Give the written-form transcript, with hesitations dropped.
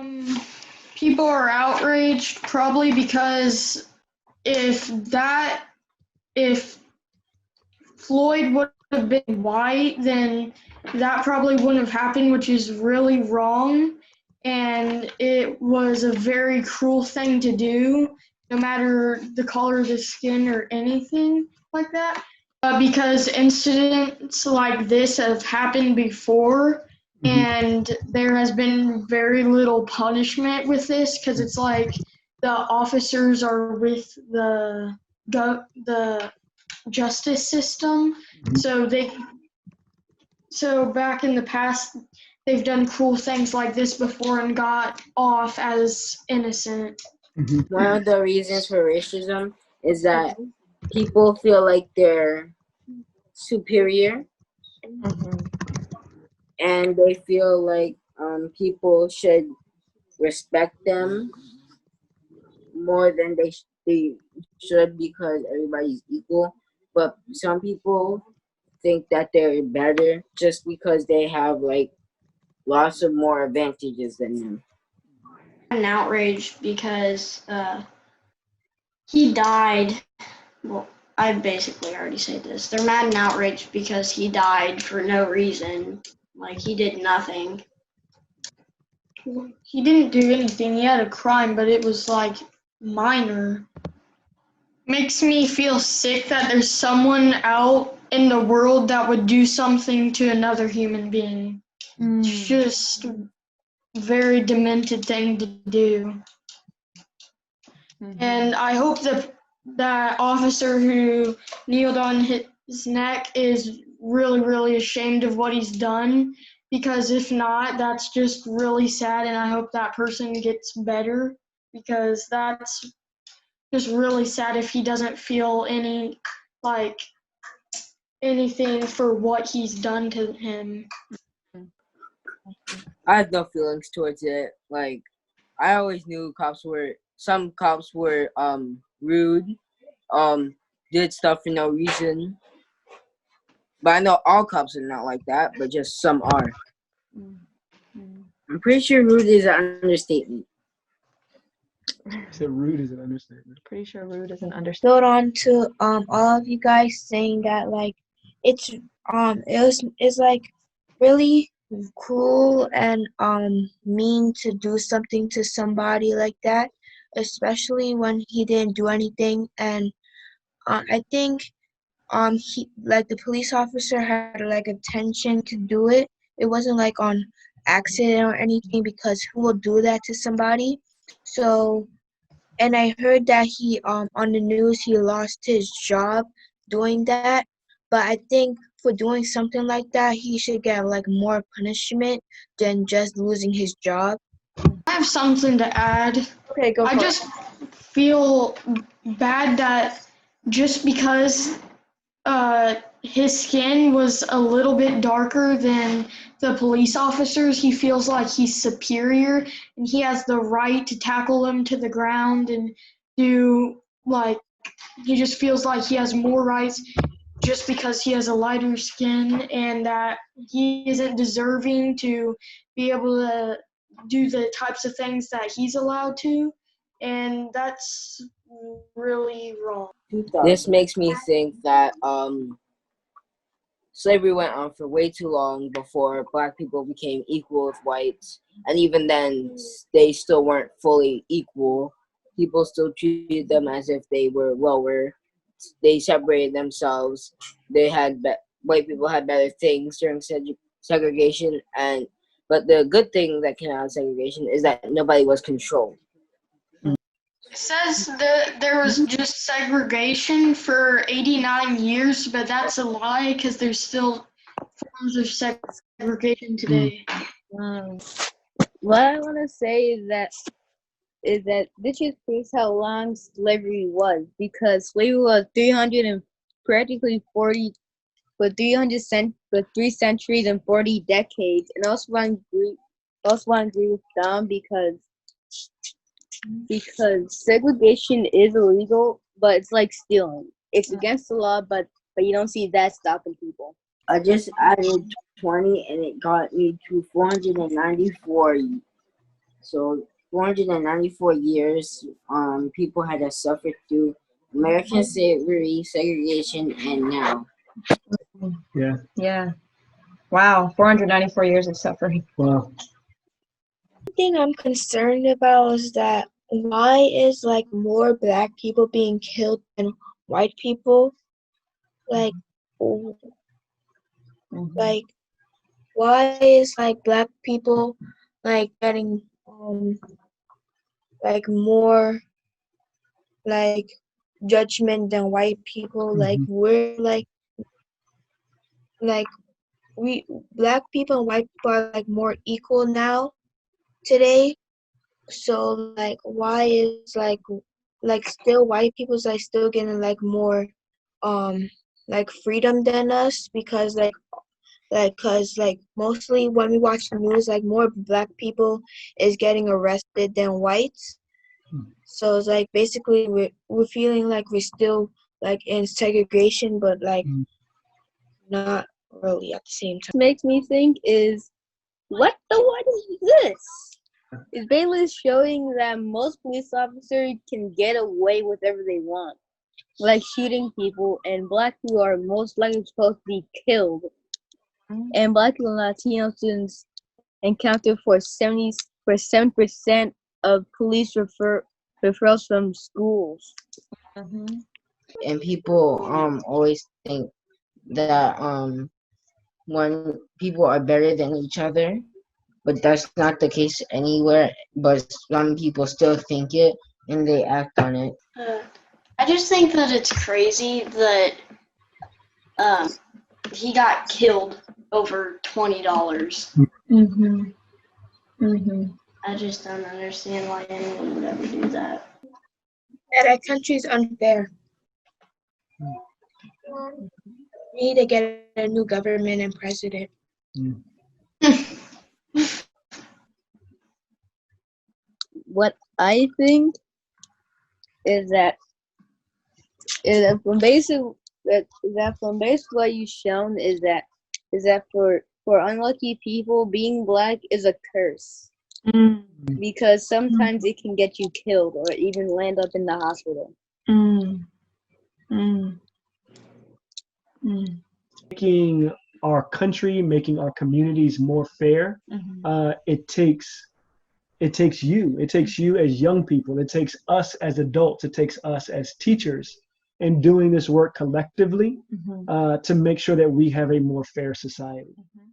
Um, People are outraged probably because if that if Floyd would have been white, then that probably wouldn't have happened, which is really wrong. And it was a very cruel thing to do, no matter the color of the skin or anything like that. Because incidents like this have happened before, and there has been very little punishment with this because it's like the officers are with the justice system. So back in the past, they've done cool things like this before and got off as innocent. One of the reasons for racism is that people feel like they're superior, and they feel like people should respect them more than they should because everybody's equal. But some people think that they're better just because they have like lots of more advantages than them. And outraged because he died. Well, I basically already said this. They're mad and outraged because he died for no reason. Like, he did nothing. He didn't do anything. He had a crime, but it was like minor. Makes me feel sick that there's someone out in the world that would do something to another human being. It's just a very demented thing to do. And I hope that officer who kneeled on his neck is really, really ashamed of what he's done, because if not, that's just really sad, and I hope that person gets better, because that's just really sad if he doesn't feel anything for what he's done to him. I have no feelings towards it. Like, I always knew some cops were rude, did stuff for no reason. But I know all cops are not like that, but just some are. I'm pretty sure rude is an understatement. So rude is an understatement. Pretty sure rude is an understatement. Build on to all of you guys saying that like it's like really cruel and mean to do something to somebody like that, especially when he didn't do anything. And I think he, like, the police officer had like intention to do it. It wasn't like on accident or anything, because who will do that to somebody? So, and I heard that he on the news he lost his job doing that. But I think for doing something like that, he should get like more punishment than just losing his job. I have something to add. Okay, go for I just feel bad that just because his skin was a little bit darker than the police officers, he feels like he's superior and he has the right to tackle them to the ground and do, like, he just feels like he has more rights just because he has a lighter skin, and that he isn't deserving to be able to do the types of things that he's allowed to, and that's really wrong. This makes me think that slavery went on for way too long before black people became equal with whites, and even then they still weren't fully equal. People still treated them as if they were lower. They separated themselves. White people had better things during segregation, but the good thing that came out of segregation is that nobody was controlled. It says that there was just segregation for 89 years, but that's a lie because there's still forms of segregation today. What I want to say is that this just proves how long slavery was, because slavery was 300 and practically 40 for 3 centuries and 40 decades. And also I agree with them because segregation is illegal, but it's like stealing. It's against the law, but you don't see that stopping people. I just added 20 and it got me to 494 So 494 years, people had to suffer through American slavery, segregation, and now. Yeah. Yeah. Wow. 494 years of suffering. Wow. The thing I'm concerned about is that why is like more black people being killed than white people? Like, w- like why is like black people like getting like more like judgment than white people? Like Mhm. we're like we black people and white people are like more equal now today. So like why is like still white people's like still getting like more like freedom than us because cause like mostly when we watch the news like more black people is getting arrested than whites. So it's like basically we're feeling like we're still like in segregation but like Mm. not really at the same time. Makes me think is what is this? It's basically showing that most police officers can get away with whatever they want, like shooting people, and black people are most likely supposed to be killed. And black people and Latino students encounter for 7% of police referrals from schools. And people always think that when people are better than each other, but that's not the case anywhere. But some people still think it and they act on it. I just think that it's crazy that he got killed over $20. Mm-hmm. Mm-hmm. I just don't understand why anyone would ever do that. Yeah, that country's unfair. We need to get a new government and president. Mm. What I think is that from what you've shown is that for unlucky people being black is a curse Mm. because sometimes it can get you killed or even land up in the hospital. Mm. Mm. Mm. Making our country, making our communities more fair, Mm-hmm. it takes you. It takes you as young people. It takes us as adults. It takes us as teachers in doing this work collectively Mm-hmm. to make sure that we have a more fair society. Mm-hmm.